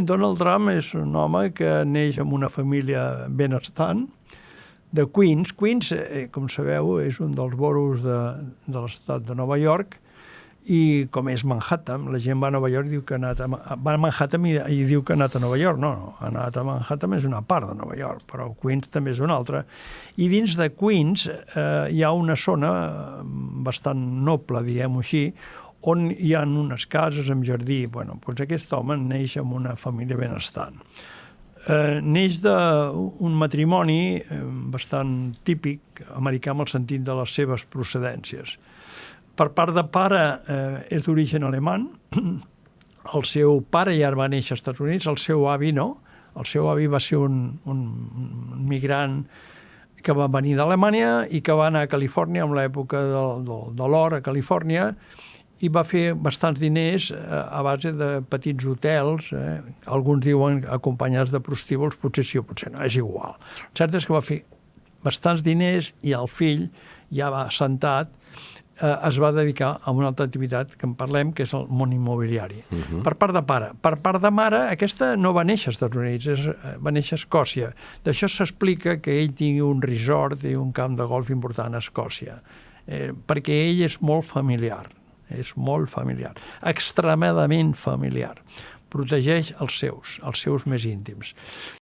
Donald Trump és un home que neix en una família benestant de Queens. Queens, com sabeu, és un dels boroughs de l'estat de Nova York, i com és Manhattan, la gent va a Nova York i diu que va a Manhattan i diu que ha anat a Nova York. No, ha anat a Manhattan és una part de Nova York, però Queens també és una altra. I dins de Queens hi ha una zona bastant noble, diguem-ho així, on hi ha unes cases amb jardí. Bueno, doncs aquest home neix en una família benestant. Neix d'un matrimoni bastant típic americà en el sentit de les seves procedències. Per part de pare és d'origen alemany. El seu pare ja va néixer als Estats Units, el seu avi no. El seu avi va ser un migrant que va venir d'Alemanya i que va anar a Califòrnia en l'època de l'or a Califòrnia i va fer bastants diners a base de petits hotels, alguns diuen acompanyats de prostíbuls, potser sí o potser no, és igual. El cert és que va fer bastants diners i el fill ja va assentat, es va dedicar a una altra activitat que en parlem, que és el món immobiliari. Per part de pare. Per part de mare, aquesta no va néixer als Estats Units, va néixer a Escòcia. D'això s'explica que ell tingui un resort i un camp de golf important a Escòcia, perquè ell és molt familiar, extremadament familiar. Protegeix els seus més íntims.